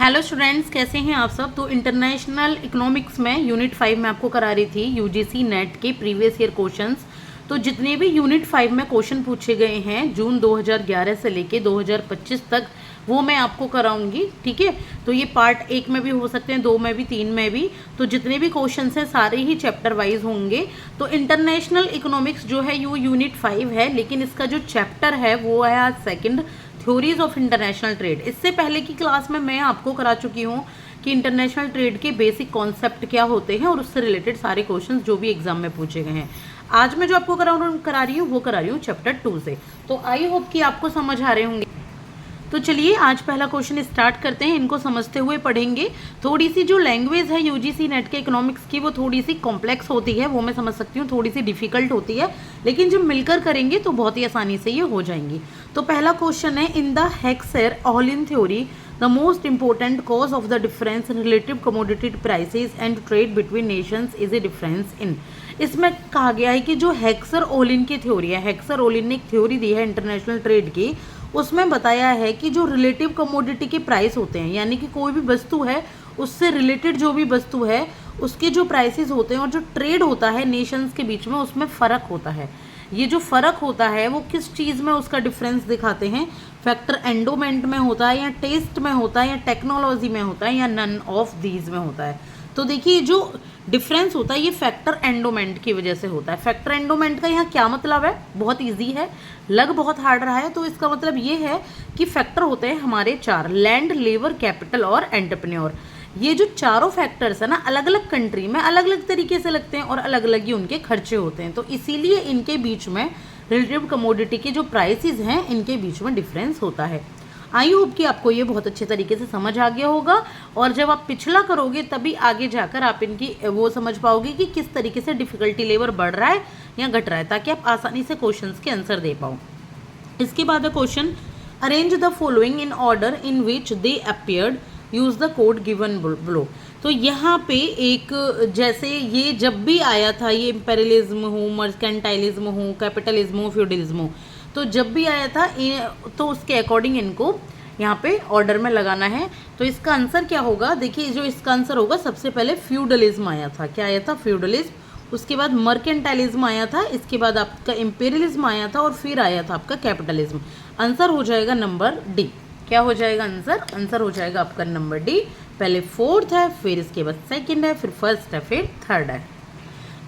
Hello students, कैसे हैं आप सब। तो इंटरनेशनल इकोनॉमिक्स में यूनिट 5 में आपको करा रही थी यूजीसी नेट के प्रीवियस ईयर क्वेश्चंस। तो जितने भी यूनिट 5 में क्वेश्चन पूछे गए हैं जून 2011 से लेके 2025 तक, वो मैं आपको कराऊंगी। ठीक है, तो ये पार्ट 1 में भी हो सकते हैं, 2 में भी, 3 में भी। तो जितने भी क्वेश्चन हैं सारे ही चैप्टर वाइज होंगे। तो इंटरनेशनल इकोनॉमिक्स जो है वो यूनिट 5 है, लेकिन इसका जो चैप्टर है वो है आज second, theories of international trade. इससे पहले की क्लास में मैं आपको करा चुकी हूँ कि इंटरनेशनल ट्रेड के बेसिक कॉन्सेप्ट क्या होते हैं और उससे रिलेटेड सारे क्वेश्चंस जो भी एग्जाम में पूछे गए हैं। आज मैं जो आपको करा रही हूँ वो करा रही हूँ चैप्टर 2 से। तो आई होप कि आपको समझ आ रहे होंगे। तो चलिए आज पहला क्वेश्चन स्टार्ट करते हैं। इनको समझते हुए पढ़ेंगे। थोड़ी सी जो लैंग्वेज है यूजीसी नेट के इकोनॉमिक्स की वो थोड़ी सी कॉम्प्लेक्स होती है, वो मैं समझ सकती हूँ, थोड़ी सी डिफिकल्ट होती है, लेकिन जब मिलकर करेंगे तो बहुत ही आसानी से ये हो जाएंगी। तो पहला क्वेश्चन है, in the Heckscher-Ohlin theory the most important cause of the difference in relative commodity prices and trade between Nations is a difference in. इसमें कहा गया है कि जो हेक्सर-ओहलिन की थ्योरी है, हेक्सर-ओहलिन ने एक थ्योरी दी है इंटरनेशनल ट्रेड की, उसमें बताया है कि जो रिलेटिव कमोडिटी के प्राइस होते हैं, यानी कि कोई भी वस्तु है उससे रिलेटेड जो भी वस्तु है उसके जो प्राइसेस होते हैं और जो ट्रेड होता है नेशंस के बीच में, उसमें फ़र्क होता है। ये जो फ़र्क होता है वो किस चीज़ में उसका डिफरेंस दिखाते हैं, फैक्टर एंडोमेंट में होता है या टेस्ट में होता है या टेक्नोलॉजी में होता है या नन ऑफ दीज में होता है। तो देखिए जो डिफरेंस होता है ये फैक्टर एंडोमेंट की वजह से होता है। फैक्टर एंडोमेंट का यहाँ क्या मतलब है, बहुत इजी है, लग बहुत हार्ड रहा है। तो इसका मतलब ये है कि फैक्टर होते हैं हमारे 4, लैंड, लेबर, कैपिटल और एंटरप्रेन्योर। ये जो चारों फैक्टर्स है ना, अलग अलग कंट्री में अलग अलग तरीके से लगते हैं और अलग अलग ही उनके खर्चे होते हैं। तो इसीलिए इनके बीच में रिलेटिव कमोडिटी के जो प्राइसेस हैं इनके बीच में डिफरेंस होता है। आई होप कि आपको ये बहुत अच्छे तरीके से समझ आ गया होगा, और जब आप पिछला करोगे तभी आगे जाकर आप इनकी वो समझ पाओगे कि किस तरीके से डिफिकल्टी लेवल बढ़ रहा है या घट रहा है, ताकि आप आसानी से क्वेश्चंस के आंसर दे पाओ। इसके बाद है question, arrange the following in order in which they appeared, use the code given below. तो यहाँ पे एक, जैसे ये जब भी आया था, ये इंपेरियलिज्म हो, मर्केंटाइलिज्म हो, कैपिटलिज्म हो, फ्यूडलिज्म हो, तो जब भी आया था तो उसके अकॉर्डिंग इनको यहाँ पे ऑर्डर में लगाना है। तो इसका आंसर क्या होगा, देखिए जो इसका आंसर होगा, सबसे पहले फ्यूडलिज्म आया था। क्या आया था? फ्यूडलिज्म। उसके बाद मर्केंटाइलिज्म आया था, इसके बाद आपका इंपेरियलिज्म आया था, और फिर आया था आपका कैपिटलिज्म। आंसर हो जाएगा नंबर डी। क्या हो जाएगा आंसर? आंसर हो जाएगा आपका नंबर डी। पहले फोर्थ है, फिर इसके बाद सेकंड है, फिर फर्स्ट है, फिर थर्ड है।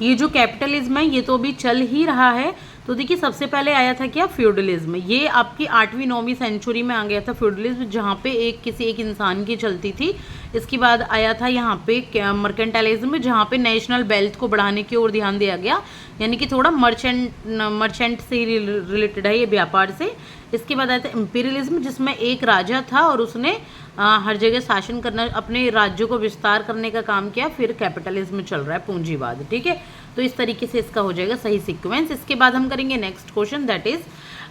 ये जो कैपिटलिज्म है ये तो अभी चल ही रहा है। तो देखिए सबसे पहले आया था क्या? फ्यूडलिज्म। ये आपकी 8वीं 9वीं सेंचुरी में आ गया था फ्यूडलिज्म, जहाँ पे किसी एक इंसान की चलती थी। इसके बाद आया था यहाँ पे मर्केंटाइलिज्म, जहाँ पे नेशनल वेल्थ को बढ़ाने की ओर ध्यान दिया गया, यानी कि थोड़ा मर्चेंट से रिलेटेड है ये, व्यापार से। इसके बाद आया था इंपीरियलिज्म, जिसमें एक राजा था और उसने हर जगह शासन करना, अपने राज्यों को विस्तार करने का काम किया। फिर कैपिटलिज्म चल रहा है, पूंजीवाद। ठीक है, तो इस तरीके से इसका हो जाएगा सही सीक्वेंस। इसके बाद हम करेंगे next question, that is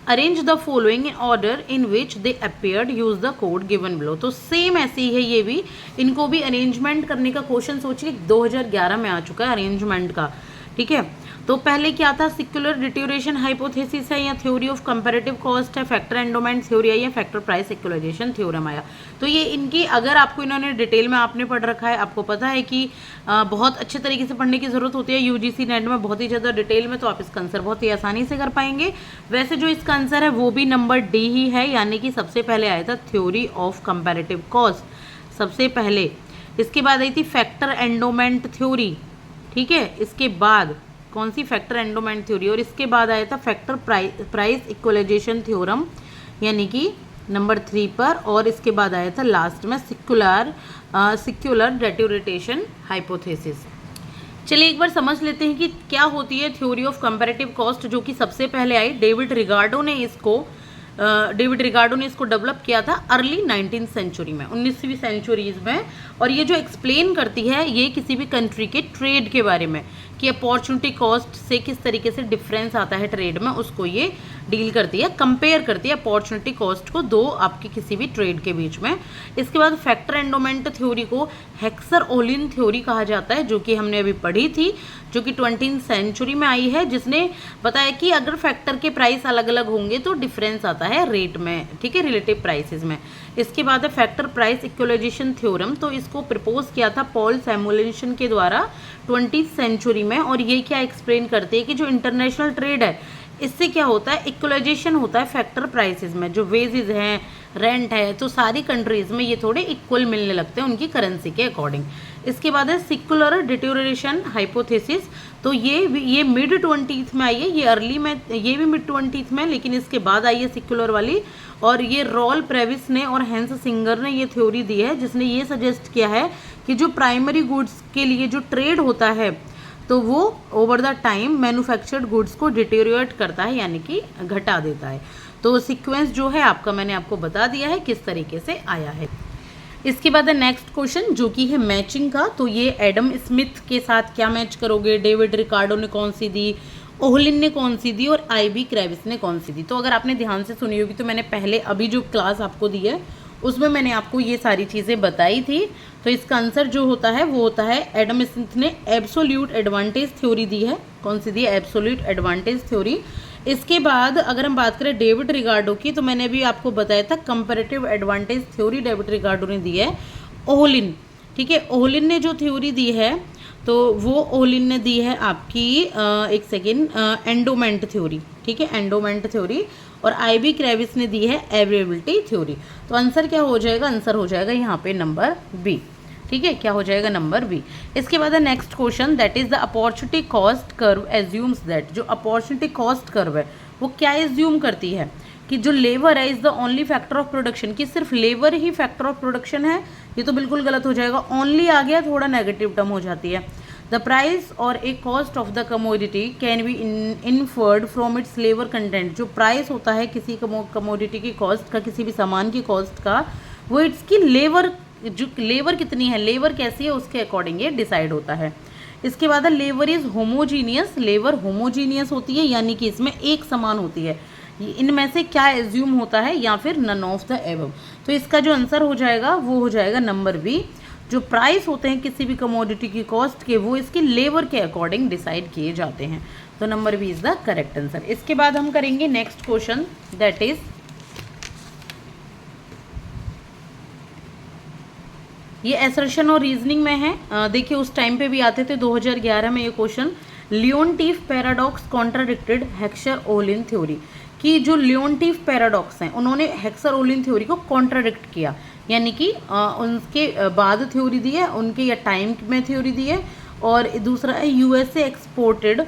arrange the following in order in which they appeared, use the code given below. तो सेम ऐसे ही है ये भी, इनको भी अरेंजमेंट करने का क्वेश्चन सोचिए 2011 में आ चुका है अरेंजमेंट का। ठीक है, तो पहले क्या था? सिक्युलर डिट्यूरेशन हाइपोथेसिस है, या थ्योरी ऑफ कंपैरेटिव कॉस्ट है, फैक्टर एंडोमेंट थ्योरी है, या फैक्टर प्राइस इक्वलाइजेशन थ्योरम आया। तो ये इनकी, अगर आपको इन्होंने डिटेल में आपने पढ़ रखा है, आपको पता है कि बहुत अच्छे तरीके से पढ़ने की जरूरत होती है यूजीसी नेट में, बहुत ही ज़्यादा डिटेल में, तो आप इसका आंसर बहुत ही आसानी से कर पाएंगे। वैसे जो इसका आंसर है वो भी नंबर डी ही है, यानी कि सबसे पहले आया था थ्योरी ऑफ कंपैरेटिव कॉस्ट सबसे पहले। इसके बाद आई थी फैक्टर एंडोमेंट थ्योरी। ठीक है, इसके बाद कौन सी? Factor endowment theory. और इसके बाद आया था फैक्टर प्राइस इक्वलाइजेशन थ्योरम, यानी कि नंबर 3 पर। और इसके बाद आया था लास्ट में सिक्युलर डिट्यूरेशन हाइपोथेसिस। चलिए एक बार समझ लेते हैं कि क्या होती है थ्योरी ऑफ कंपैरेटिव कॉस्ट, जो कि सबसे पहले आई। डेविड रिगार्डो ने इसको डेवलप किया था अर्ली 19th सेंचुरी में, 19वीं सेंचुरीज में। और ये जो एक्सप्लेन करती है ये किसी भी कंट्री के ट्रेड के बारे में, कि अपॉर्चुनिटी कॉस्ट से किस तरीके से डिफरेंस आता है ट्रेड में, उसको ये डील करती है, कंपेयर करती है अपॉर्चुनिटी कॉस्ट को दो आपकी किसी भी ट्रेड के बीच में। इसके बाद फैक्टर एंडोमेंट थ्योरी को हेक्सर-ओलिन थ्योरी कहा जाता है, जो कि हमने अभी पढ़ी थी, जो कि 20वीं सेंचुरी में आई है, जिसने बताया कि अगर फैक्टर के प्राइस अलग अलग होंगे तो डिफरेंस आता है रेट में, ठीक है, रिलेटिव प्राइसेस में। इसके बाद है फैक्टर प्राइस इक्वलाइजेशन थ्योरम, तो इसको प्रपोज किया था पॉल सैमुएल्सन के द्वारा 20वीं सेंचुरी में, और ये क्या एक्सप्लेन करती है कि जो इंटरनेशनल ट्रेड है इससे क्या होता है, इक्वलाइजेशन होता है फैक्टर प्राइसेस में, जो वेजेस हैं, रेंट है, तो सारी कंट्रीज में ये थोड़े इक्वल मिलने लगते हैं उनकी करेंसी के अकॉर्डिंग। इसके बाद है सिकुलर डिटेरियोरेशन हाइपोथेसिस, तो ये मिड 20th में आई है, ये अर्ली में, ये भी मिड 20th में, लेकिन इसके बाद आई है सिकुलर वाली, और ये रॉल प्रेविस ने और हैंस सिंगर ने ये थ्योरी दी है, जिसने ये सजेस्ट किया है कि जो प्राइमरी गुड्स के लिए जो ट्रेड होता है तो वो over the time manufactured goods को डिटेरियोरेट करता है, यानी कि घटा देता है। तो सीक्वेंस जो है आपका मैंने आपको बता दिया है किस तरीके से आया है। इसके बाद है नेक्स्ट क्वेश्चन, जो कि है मैचिंग का, तो ये एडम स्मिथ के साथ क्या मैच करोगे, डेविड रिकार्डो ने कौन सी दी, ओहलिन ने कौन सी दी और आईबी क्रेविस ने कौन सी दी। तो अगर आपने ध्यान से सुनी होगी तो मैंने पहले अभी जो क्लास आपको दी है उसमें मैंने आपको ये सारी चीज़ें बताई थी। तो इसका आंसर जो होता है वो होता है एडम स्मिथ ने एब्सोल्यूट एडवांटेज थ्योरी दी है। कौन सी दी है, एब्सोल्यूट एडवांटेज थ्योरी। इसके बाद अगर हम बात करें डेविड रिकार्डो की, तो मैंने भी आपको बताया था comparative advantage theory David Ricardo ने दी है। ओहलिन, ठीक है, ओहलिन ने जो थ्योरी दी है तो वो ओहलिन ने दी है आपकी एक सेकेंड एंडोमेंट थ्योरी, ठीक है, एंडोमेंट थ्योरी, और आईबी क्रेविस ने दी है अवेलेबिलिटी थ्योरी। तो आंसर क्या हो जाएगा, आंसर हो जाएगा यहाँ पे नंबर बी, ठीक है, क्या हो जाएगा नंबर बी। इसके बाद है next question, that is the opportunity cost curve assumes that, जो अपॉर्चुनिटी कॉस्ट कर्व है वो क्या एज्यूम करती है कि जो लेबर है is the only factor of production, कि सिर्फ labour he factor of production है, ये तो बिल्कुल गलत हो जाएगा, ओनली आ गया थोड़ा नेगेटिव टर्म हो जाती है। द प्राइस और a cost of the commodity can be inferred from its labour content, जो प्राइस होता है किसी कमोडिटी की कॉस्ट का, किसी भी सामान की कॉस्ट का, वो इसकी लेबर, जो लेबर कितनी है, लेबर कैसी है, उसके अकॉर्डिंग ये डिसाइड होता है। इसके बाद labour is homogeneous, labour homogeneous होती है, यानी कि इसमें एक समान होती है। इनमें से क्या एज्यूम होता है, या फिर नन ऑफ द एबव। तो इसका जो आंसर हो जाएगा वो हो जाएगा नंबर बी, जो प्राइस होते हैं किसी भी कमोडिटी की कॉस्ट के, वो इसकी लेबर के अकॉर्डिंग डिसाइड किए जाते हैं। तो number B is the correct answer. इसके बाद हम करेंगे नेक्स्ट क्वेश्चन, दैट इज ये एसर्शन और रीजनिंग में है। देखिए उस टाइम पे भी आते थे 2011 में ये question, Leontief paradox contradicted Heckscher Ohlin theory, कि जो लियोनटीफ पैराडॉक्स हैं उन्होंने हेक्सर-ओलिन थ्योरी को कॉन्ट्राडिक्ट किया, यानी कि उनके बाद थ्योरी दी है, उनके या टाइम में थ्योरी दी है। और दूसरा है USA exported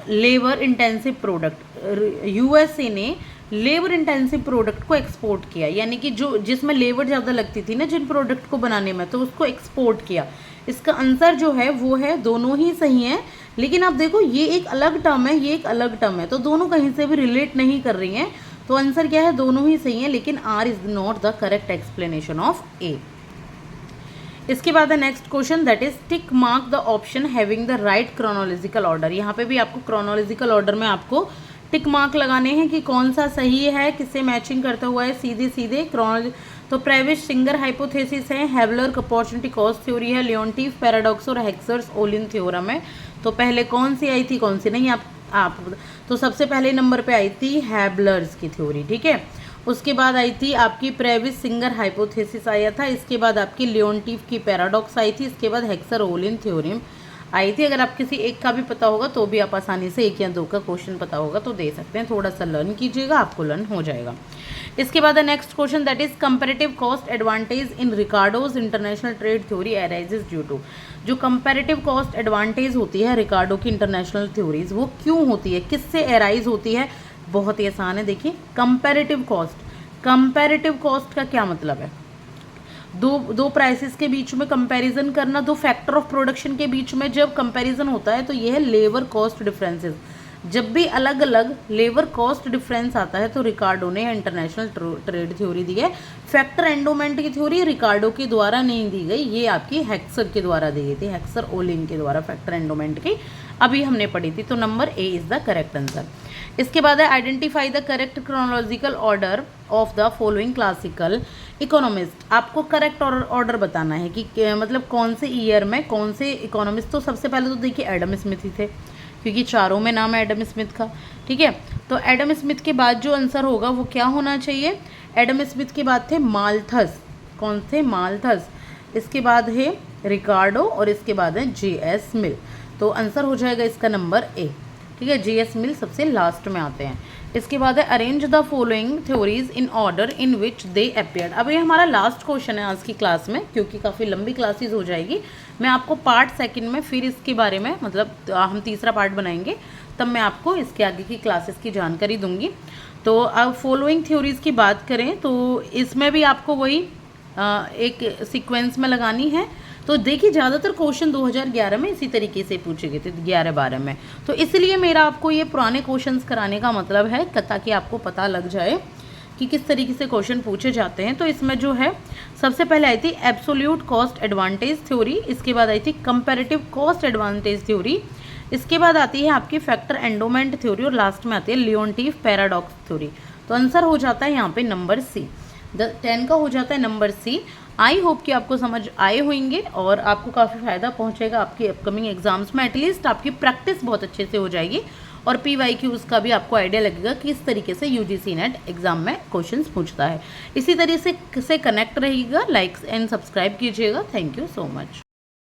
labour intensive product, USA ने लेबर इंटेंसिव प्रोडक्ट को एक्सपोर्ट किया, यानी कि जो जिसमें लेबर ज़्यादा लगती थी ना जिन प्रोडक्ट को बनाने में, तो उसको एक्सपोर्ट किया। इसका आंसर जो है वो है, दोनों ही सही हैं, लेकिन आप देखो ये एक अलग टर्म है, ये एक अलग टर्म है, तो दोनों कहीं से भी रिलेट नहीं कर रही हैं। तो आंसर क्या है, दोनों ही सही हैं, लेकिन R is not the correct explanation of A. इसके बाद है next question, that is tick mark the option having the right chronological order. यहाँ पे भी आपको क्रोनोलॉजिकल ऑर्डर में आपको टिक मार्क लगाने हैं कि कौन सा सही है, किससे मैचिंग करता हुआ है, सीधे सीधे क्रोनोलॉजी। तो प्रेविस सिंगर हाइपोथेसिस है, हेवलर अपॉर्चुनिटी कॉस्ट थ्योरी है, लियोनटीफ पैराडॉक्स और हेक्सर-ओलिन थ्योरम है। तो पहले कौन सी आई थी, कौन सी नहीं, आप तो सबसे पहले नंबर पे आई थी हैबलर्स की थ्योरी, ठीक है। उसके बाद आई थी आपकी प्रेविस सिंगर हाइपोथेसिस आया था, इसके बाद आपकी लियोनटीफ की पैराडॉक्स आई थी, इसके बाद हेक्सर-ओलिन थ्योरम आई थी। अगर आप किसी एक का भी पता होगा तो भी आप आसानी से एक या दो का क्वेश्चन पता होगा तो दे सकते हैं, थोड़ा सा लर्न कीजिएगा, आपको लर्न हो जाएगा। इसके बाद next question, that is comparative cost advantage in Ricardo's international trade theory arises due to, जो कंपैरेटिव कॉस्ट एडवांटेज होती है रिकार्डो की इंटरनेशनल थ्योरीज, वो क्यों होती है, किससे अराइज होती है। बहुत ही आसान है, देखिए कंपैरेटिव कॉस्ट का क्या मतलब है, दो प्राइसेस के बीच में कंपैरिजन करना, दो फैक्टर ऑफ प्रोडक्शन के बीच में जब कंपैरिजन होता है तो यह है लेबर कॉस्ट डिफरेंसेस। जब भी अलग अलग लेबर कॉस्ट डिफरेंस आता है तो रिकार्डो ने इंटरनेशनल ट्रेड थ्योरी दी है। फैक्टर एंडोमेंट की थ्योरी रिकार्डो के द्वारा नहीं दी गई, ये आपकी हेक्सर के द्वारा दी गई थी, हेक्सर-ओलिन के द्वारा फैक्टर एंडोमेंट की अभी हमने पढ़ी थी। तो number A is the correct answer. इसके बाद है identify the correct chronological order of the following classical economist. आपको करेक्ट ऑर्डर बताना है कि मतलब कौन से ईयर में कौन से इकोनॉमिस्ट। तो सबसे पहले तो देखिए एडम स्मिथ ही थे, क्योंकि चारों में नाम है एडम स्मिथ का, ठीक है। तो एडम स्मिथ के बाद जो आंसर होगा वो क्या होना चाहिए? एडम स्मिथ के बाद थे माल्थस। कौन थे? माल्थस। इसके बाद है रिकार्डो और इसके बाद है जे.एस. मिल। तो आंसर हो जाएगा इसका नंबर ए, ठीक है। जे.एस. मिल सबसे लास्ट में आते हैं। इसके बाद है arrange the following theories in order in which they appeared. अब ये हमारा लास्ट क्वेश्चन है आज की क्लास में, क्योंकि काफ़ी लंबी क्लासेस हो जाएगी। मैं आपको पार्ट सेकंड में फिर इसके बारे में, मतलब हम तीसरा पार्ट बनाएंगे, तब मैं आपको इसके आगे की क्लासेस की जानकारी दूंगी। तो अब फॉलोइंग थ्योरीज की बात करें तो इसमें भी आपको वही एक सीक्वेंस में लगानी है। तो देखिए ज़्यादातर क्वेश्चन 2011 में इसी तरीके से पूछे गए थे, 11-12 में। तो इसलिए मेरा आपको ये पुराने क्वेश्चंस कराने का मतलब है ताकि आपको पता लग जाए कि किस तरीके से क्वेश्चन पूछे जाते हैं। तो इसमें जो है सबसे पहले आई थी एब्सोल्यूट कॉस्ट एडवांटेज थ्योरी, इसके बाद आई थी कंपैरेटिव कॉस्ट एडवांटेज थ्योरी, इसके बाद आती है आपकी फैक्टर एंडोमेंट थ्योरी और लास्ट में आती है लियोनटीफ पैराडॉक्स थ्योरी। तो आंसर हो जाता है यहाँ पे नंबर सी। 10 का हो जाता है नंबर सी। आई होप कि आपको समझ आए होंगे और आपको काफ़ी फ़ायदा पहुंचेगा आपके अपकमिंग एग्जाम्स में। एटलीस्ट आपकी प्रैक्टिस बहुत अच्छे से हो जाएगी और PYQs का भी आपको आइडिया लगेगा कि इस तरीके से UGC नेट एग्जाम में क्वेश्चंस पूछता है। इसी तरीके से कनेक्ट रहिएगा, लाइक एंड सब्सक्राइब कीजिएगा। Thank you so much.